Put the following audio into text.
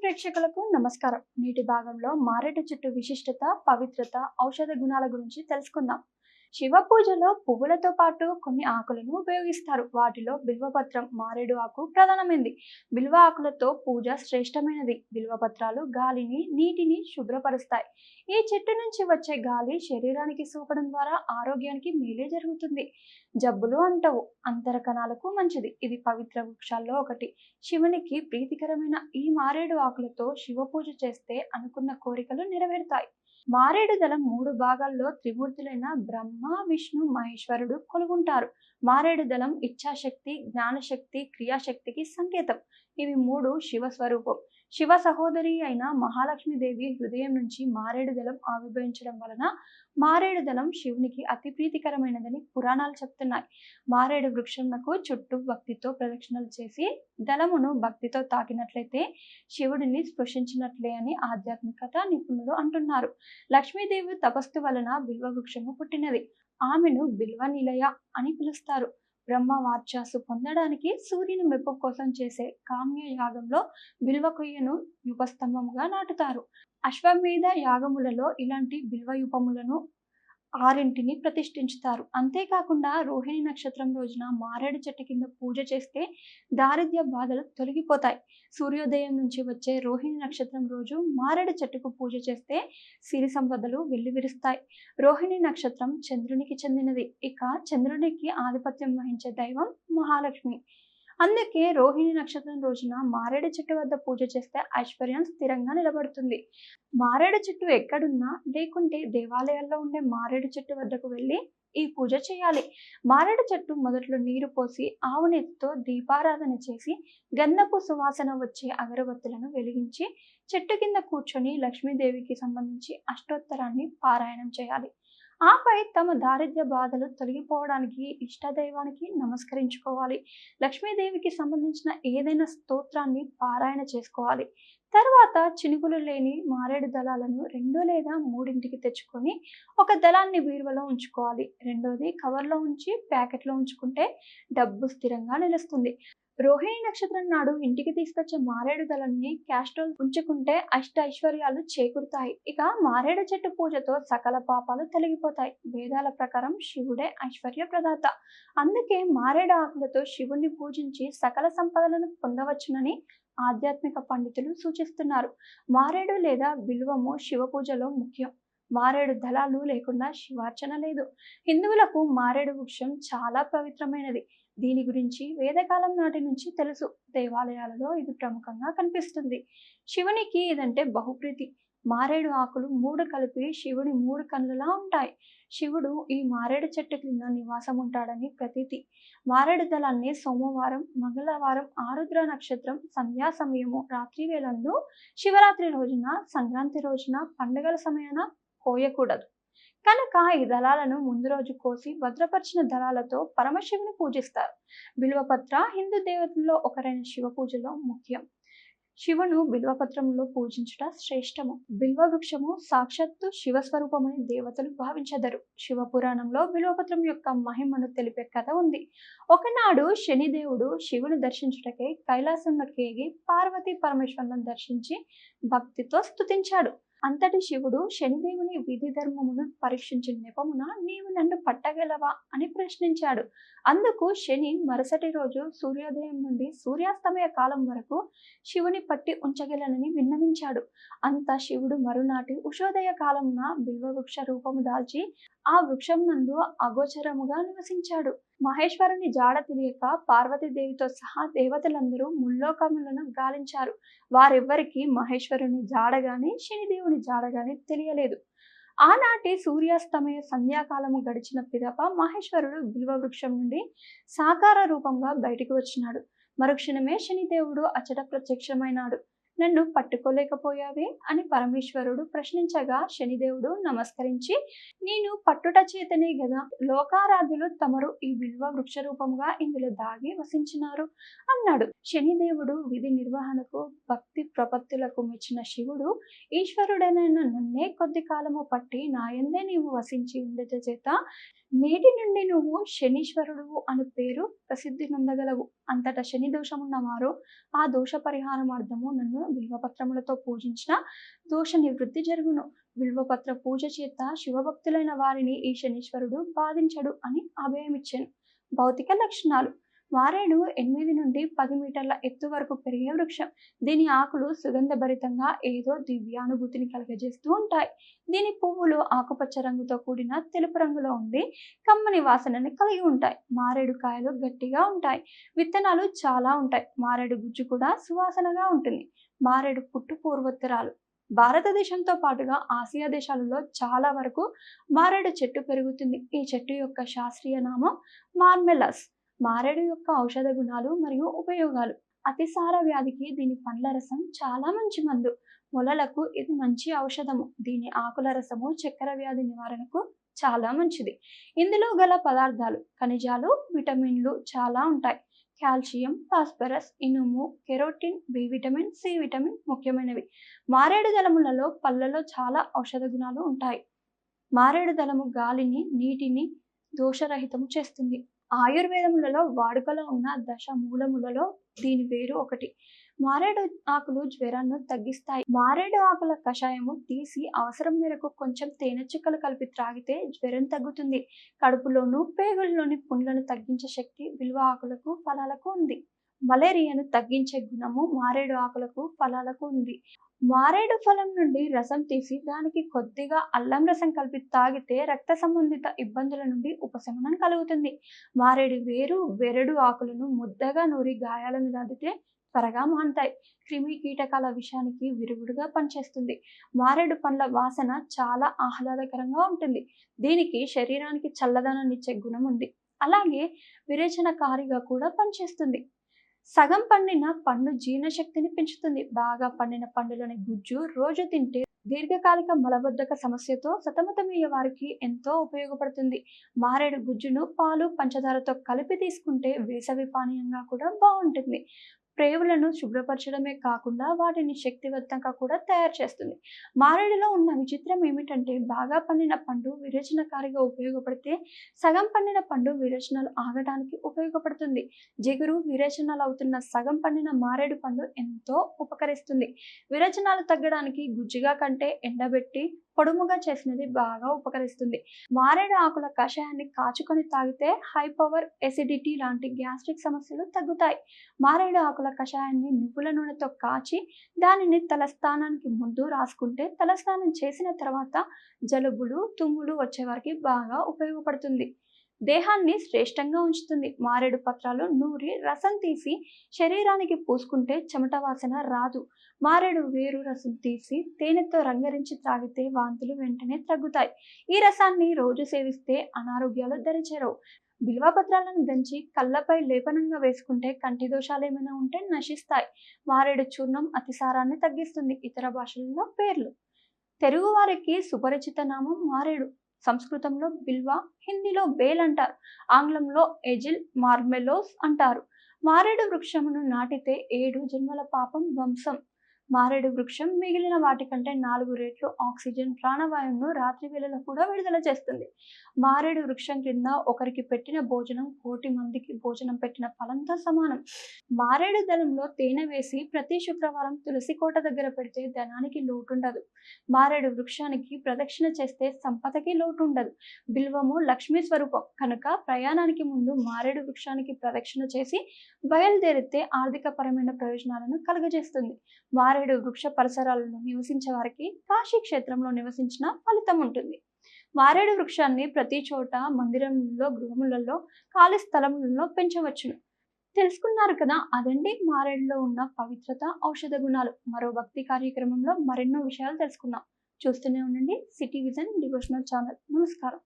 ప్రేక్షకులకు నమస్కారం. నేటి భాగంలో మారేడు చెట్టు విశిష్టత, పవిత్రత, ఔషధ గుణాల గురించి తెలుసుకుందాం. శివ పూజలో పువ్వులతో పాటు కొన్ని ఆకులను ఉపయోగిస్తారు. వాటిలో బిల్వపత్రం, మారేడు ఆకు ప్రధానమైనది. బిల్వ ఆకులతో పూజ శ్రేష్టమైనది. బిల్వపత్రాలు గాలిని, నీటిని శుభ్రపరుస్తాయి. ఈ చెట్టు నుంచి వచ్చే గాలి శరీరానికి సోకడం ద్వారా ఆరోగ్యానికి మేలే జరుగుతుంది. జబ్బులు అంటవు, అంతర కణాలకు మంచిది. ఇది పవిత్ర వృక్షాల్లో ఒకటి. శివునికి ప్రీతికరమైన ఈ మారేడు ఆకులతో శివ పూజ చేస్తే అనుకున్న కోరికలు నెరవేరుతాయి. మారేడు దళం 3 భాగాల్లో త్రిమూర్తులైన బ్రహ్మ, విష్ణు, మహేశ్వరుడు కొలువుంటారు. మారేడు దళం ఇచ్ఛాశక్తి, జ్ఞానశక్తి, క్రియాశక్తికి సంకేతం. ఇవి 3 శివ స్వరూపం. శివ సహోదరి అయిన మహాలక్ష్మీదేవి హృదయం నుంచి మారేడు దళం ఆవిర్భవించడం వలన మారేడు దళం శివునికి అతి ప్రీతికరమైనదని పురాణాలు చెప్తున్నాయి. మారేడు వృక్షంకు చుట్టూ భక్తితో ప్రదక్షిణలు చేసి దళమును భక్తితో తాకినట్లయితే శివుడిని స్పృశించినట్లే అని ఆధ్యాత్మికత నిపుణులు అంటున్నారు. లక్ష్మీదేవి తపస్సు వలన బిల్వ వృక్షము పుట్టినది. ఆమెను బిల్వ నిలయ అని పిలుస్తారు. బ్రహ్మ వార్చాసు పొందడానికి సూర్యుని మెప్పు కోసం చేసే కామ్య యాగంలో బిల్వ కొయ్యను యుపస్తంభముగా నాటుతారు. అశ్వమేధ యాగములలో ఇలాంటి బిల్వయూపములను 6 ప్రతిష్ఠించుతారు. అంతేకాకుండా రోహిణి నక్షత్రం రోజున మారేడు చెట్టు కింద పూజ చేస్తే దారిద్ర్య బాధలు తొలగిపోతాయి. సూర్యోదయం నుంచి వచ్చే రోహిణి నక్షత్రం రోజు మారేడు చెట్టుకు పూజ చేస్తే సిరి సంపదలు వెల్లివిరుస్తాయి. రోహిణి నక్షత్రం చంద్రునికి చెందినది. ఇక చంద్రునికి ఆధిపత్యం వహించే దైవం మహాలక్ష్మి. అందుకే రోహిణి నక్షత్రం రోజున మారేడు చెట్టు వద్ద పూజ చేస్తే ఐశ్వర్యం స్థిరంగా నిలబడుతుంది. మారేడు చెట్టు ఎక్కడున్నా లేకుంటే దేవాలయాల్లో ఉండే మారేడు చెట్టు వద్దకు వెళ్ళి ఈ పూజ చేయాలి. మారేడు చెట్టు మొదట్లో నీరు పోసి ఆవు నెత్తితో దీపారాధన చేసి గంధపు సువాసన వచ్చే అగరబత్తులను వెలిగించి చెట్టు కింద కూర్చొని లక్ష్మీదేవికి సంబంధించి అష్టోత్తరాన్ని పారాయణం చేయాలి. ఆపై తమ దారిద్ర్య బాధలు తొలగిపోవడానికి ఇష్టదైవానికి నమస్కరించుకోవాలి. లక్ష్మీదేవికి సంబంధించిన ఏదైనా స్తోత్రాన్ని పారాయణ చేసుకోవాలి. తర్వాత చినుకులు లేని మారేడు దళాలను 2 లేదా 3 తెచ్చుకొని ఒక దళాన్ని బీరువలో ఉంచుకోవాలి. రెండోది కవర్లో ఉంచి ప్యాకెట్లో ఉంచుకుంటే డబ్బు స్థిరంగా నిలుస్తుంది. రోహిణి నక్షత్రం నాడు ఇంటికి తీసుకొచ్చే మారేడు దళాన్ని క్యాష్లో ఉంచుకుంటే ఐశ్వర్యాలు చేకూరుతాయి. ఇక మారేడు చెట్టు పూజతో సకల పాపాలు తొలగిపోతాయి. వేదాల ప్రకారం శివుడే ఐశ్వర్య ప్రదాత. అందుకే మారేడు ఆకులతో శివుణ్ణి పూజించి సకల సంపదలను పొందవచ్చునని ఆధ్యాత్మిక పండితులు సూచిస్తున్నారు. మారేడు లేదా బిల్వము శివ పూజలో ముఖ్యం. మారేడు దళాలు లేకుండా శివార్చన లేదు. హిందువులకు మారేడు వృక్షం చాలా పవిత్రమైనది. దీని గురించి వేదకాలం నాటి నుంచి తెలుసు. దేవాలయాలలో ఇది ప్రముఖంగా కనిపిస్తుంది. శివునికి ఇదంటే బహుప్రీతి. మారేడు ఆకులు 3 కలిపి శివుని 3 కన్నులా ఉంటాయి. శివుడు ఈ మారేడు చెట్టు కింద నివాసం ఉంటాడని ప్రతీతి. మారేడు దళాన్ని సోమవారం, మంగళవారం, ఆరుద్ర నక్షత్రం, సంధ్యా సమయము, రాత్రి వేళందు, శివరాత్రి రోజున, సంక్రాంతి రోజున, పండుగల సమయాన కోయకూడదు. కనుక ఈ దళాలను ముందు రోజు కోసి భద్రపరిచిన దళాలతో పరమశివుని పూజిస్తారు. బిల్వపత్ర హిందూ దేవతల్లో ఒకరైన శివ పూజలో ముఖ్యం. శివును బిల్వపత్రంలో పూజించుట శ్రేష్టము. బిల్వ వృక్షము సాక్షాత్తు శివస్వరూపమని దేవతలు భావించెదరు. శివ పురాణంలో బిల్వపత్రం యొక్క మహిమను తెలిపే కథ ఉంది. ఒకనాడు శనిదేవుడు శివుని దర్శించుటకై కైలాసంలోకి పార్వతీ పరమేశ్వరులను దర్శించి భక్తితో స్తుతించాడు. అంతటి శివుడు శనిదేవుని విధి ధర్మమును పరీక్షించిన నెపమున నీవు నన్ను పట్టగలవా అని ప్రశ్నించాడు. అందుకు శని మరుసటి రోజు సూర్యోదయం నుండి సూర్యాస్తమయ కాలం వరకు శివుని పట్టి ఉంచగలనని విన్నవించాడు. అంత శివుడు మరునాటి ఉషోదయ కాలమున బిల్వవృక్ష రూపము దాల్చి ఆ వృక్షం నందు అగోచరముగా నివసించాడు. మహేశ్వరుని జాడ తెలియక పార్వతీదేవితో సహా దేవతలందరూ ముల్లోకములను గాలించారు. వారెవ్వరికి మహేశ్వరుని జాడగాని శనిదేవుని జాడగాని తెలియలేదు. ఆనాటి సూర్యాస్తమయ సంధ్యాకాలము గడిచిన పిదప మహేశ్వరుడు బిల్వ వృక్షం నుండి సాకార రూపంగా బయటికి వచ్చినాడు. మరుక్షణమే శనిదేవుడు అచట ప్రత్యక్షమైనాడు. నన్ను పట్టుకోలేకపోయావే అని పరమేశ్వరుడు ప్రశ్నించగా శనిదేవుడు నమస్కరించి, నేను పట్టుట చేతనే గదా లోకారాధ్యులు తమరు ఈ బిల్వ వృక్ష రూపంగా ఇందులో దాగి వసించినారు అన్నాడు. శనిదేవుడు విధి నిర్వహణకు భక్తి ప్రపత్తులకు మెచ్చిన శివుడు, ఈశ్వరుడైన నన్నే కొద్ది కాలము పట్టి నాయందే నీవు వసించి ఉండట చేత నేటి నుండి నువ్వు శనీశ్వరుడువు అను పేరు ప్రసిద్ధి నొందగలవు. అంతటా శని దోషమున్న వారు ఆ దోష పరిహారార్థము నన్ను బిల్వపత్రములతో పూజించిన దోష నివృత్తి జరుగును. బిల్వపత్ర పూజ చేత శివభక్తులైన వారిని ఈ శనీశ్వరుడు బాధించడు అని అభయమిచ్చాను. భౌతిక లక్షణాలు: మారేడు 8 నుండి 10 మీటర్ల ఎత్తు వరకు పెరిగే వృక్షం. దీని ఆకులు సుగంధభరితంగా ఏదో దివ్యానుభూతిని కలుగజేస్తూ ఉంటాయి. దీని పువ్వులు ఆకుపచ్చ రంగుతో కూడిన తెలుపు రంగులో ఉండి కమ్మని వాసనని కలిగి ఉంటాయి. మారేడు కాయలు గట్టిగా ఉంటాయి. విత్తనాలు చాలా ఉంటాయి. మారేడు గుజ్జు కూడా సువాసనగా ఉంటుంది. మారేడు పుట్టు పూర్వోత్తరాలు: భారతదేశంతో పాటుగా ఆసియా దేశాలలో చాలా వరకు మారేడు చెట్టు పెరుగుతుంది. ఈ చెట్టు యొక్క శాస్త్రీయ నామం మార్మెల్లస్. మారేడు యొక్క ఔషధ గుణాలు మరియు ఉపయోగాలు: అతిసార వ్యాధికి దీని పండ్ల రసం చాలా మంచి మందు. మొలలకు ఇది మంచి ఔషధము. దీని ఆకుల రసము చక్కెర వ్యాధి నివారణకు చాలా మంచిది. ఇందులో గల పదార్థాలు ఖనిజాలు, విటమిన్లు చాలా ఉంటాయి. కాల్షియం, ఫాస్ఫరస్, ఇనుము, carotene, B vitamin, C vitamin ముఖ్యమైనవి. మారేడు దళములలో పళ్ళలో చాలా ఔషధ గుణాలు ఉంటాయి. మారేడు దళము గాలిని, నీటిని దోషరహితము చేస్తుంది. ఆయుర్వేదములలో వాడుకలో ఉన్న దశ మూలములలో దీని వేరు ఒకటి. మారేడు ఆకులు జ్వరాన్ని తగ్గిస్తాయి. మారేడు ఆకుల కషాయము తీసి అవసరం మేరకు కొంచెం తేనె చుక్కలు కలిపి త్రాగితే జ్వరం తగ్గుతుంది. కడుపులోను పేగుల్లోని పుండ్లను తగ్గించే శక్తి బిల్వ ఆకులకు ఫలాలకు ఉంది. మలేరియాను తగ్గించే గుణము మారేడు ఆకులకు ఫలాలకు ఉంది. మారేడు ఫలం నుండి రసం తీసి దానికి కొద్దిగా అల్లం రసం కలిపి తాగితే రక్త సంబంధిత ఇబ్బందుల నుండి ఉపశమనం కలుగుతుంది. మారేడు వేరు, బెరడు ఆకులను ముద్దగా నూరి గాయాల మీద అద్దితే త్వరగా మానుతాయి. క్రిమి కీటకాల విషానికి విరుగుడుగా పనిచేస్తుంది. మారేడు పండ్ల వాసన చాలా ఆహ్లాదకరంగా ఉంటుంది. దీనికి శరీరానికి చల్లదనాన్ని ఇచ్చే గుణం ఉంది. అలాగే విరేచనకారిగా కూడా పనిచేస్తుంది. సగం పండిన పండు జీర్ణశక్తిని పెంచుతుంది. బాగా పండిన పండులోని గుజ్జు రోజు తింటే దీర్ఘకాలిక మలబద్ధక సమస్యతో సతమతమయ్యే వారికి ఎంతో ఉపయోగపడుతుంది. మారేడు గుజ్జును పాలు, పంచదారతో కలిపి తీసుకుంటే వేసవి పానీయంగా కూడా బాగుంటుంది. ప్రేవులను శుభ్రపరచడమే కాకుండా వాటిని శక్తివంతంగా కూడా తయారు చేస్తుంది. మారేడులో ఉన్న విచిత్రం ఏమిటంటే బాగా పండిన పండు విరేచనకారిగా ఉపయోగపడితే సగం పండిన పండు విరేచనాలు ఆగడానికి ఉపయోగపడుతుంది. జిగురు విరేచనాలు అవుతున్న సగం పండిన మారేడు పండు ఎంతో ఉపకరిస్తుంది. విరేచనాలు తగ్గడానికి గుజ్జుగా కంటే ఎండబెట్టి పొడుముగా చేసినది బాగా ఉపకరిస్తుంది. మారేడు ఆకుల కషాయాన్ని కాచుకొని తాగితే హై పవర్, ఎసిడిటీ లాంటి గ్యాస్ట్రిక్ సమస్యలు తగ్గుతాయి. మారేడు ఆకుల కషాయాన్ని నువ్వుల నూనెతో కాచి దానిని తలస్నానానికి ముందు రాసుకుంటే తలస్నానం చేసిన తర్వాత జలుబులు, తుమ్ములు వచ్చే వారికి బాగా ఉపయోగపడుతుంది. దేహాన్ని శ్రేష్టంగా ఉంచుతుంది. మారేడు పత్రాలు నూరి రసం తీసి శరీరానికి పూసుకుంటే చెమట వాసన రాదు. మారేడు వేరు రసం తీసి తేనెతో రంగరించి త్రాగితే వాంతులు వెంటనే తగ్గుతాయి. ఈ రసాన్ని రోజు సేవిస్తే అనారోగ్యాలు దరిచేరవు. బిల్వపత్రాలను దంచి కళ్ళపై లేపనంగా వేసుకుంటే కంటి దోషాలు ఏమైనా ఉంటే నశిస్తాయి. మారేడు చూర్ణం అతిసారాన్ని తగ్గిస్తుంది. ఇతర భాషలలో పేర్లు: తెలుగు వారికి సుపరిచిత నామం మారేడు. సంస్కృతంలో బిల్వ, హిందీలో బేల్ అంటారు. ఆంగ్లంలో ఎజిల్, మార్మెలోస్ అంటారు. మారేడు వృక్షమును నాటితే 7 జన్మల పాపం ధ్వంసం. మారేడు వృక్షం మిగిలిన వాటికంటే 4 రెట్లు ఆక్సిజన్ ప్రాణవాయువును రాత్రి వేళలో కూడా విడుదల చేస్తుంది. మారేడు వృక్షం కింద ఒకరికి పెట్టిన భోజనం 1,00,00,000 మందికి భోజనం పెట్టిన ఫలంతో సమానం. మారేడు దళంలో తేనె వేసి ప్రతి శుక్రవారం తులసి కోట దగ్గర పెడితే ధనానికి లోటుండదు. మారేడు వృక్షానికి ప్రదక్షిణ చేస్తే సంపదకి లోటు ఉండదు. బిల్వము లక్ష్మీ స్వరూపం కనుక ప్రయాణానికి ముందు మారేడు వృక్షానికి ప్రదక్షిణ చేసి బయలుదేరితే ఆర్థికపరమైన ప్రయోజనాలను కలుగజేస్తుంది. మారేడు వృక్ష పరిసరాలను నివసించే వారికి కాశీ క్షేత్రంలో నివసించిన ఫలితం ఉంటుంది. మారేడు వృక్షాన్ని ప్రతి చోట మందిరంలో, గృహములలో, ఖాళీ స్థలములలో పెంచవచ్చును. తెలుసుకున్నారు కదా, అదండి మారేడులో ఉన్న పవిత్రత, ఔషధ గుణాలు. మరో భక్తి కార్యక్రమంలో మరెన్నో విషయాలు తెలుసుకుందాం. చూస్తూనే ఉండండి సిటీ విజన్ డివోషనల్ ఛానల్. నమస్కారం.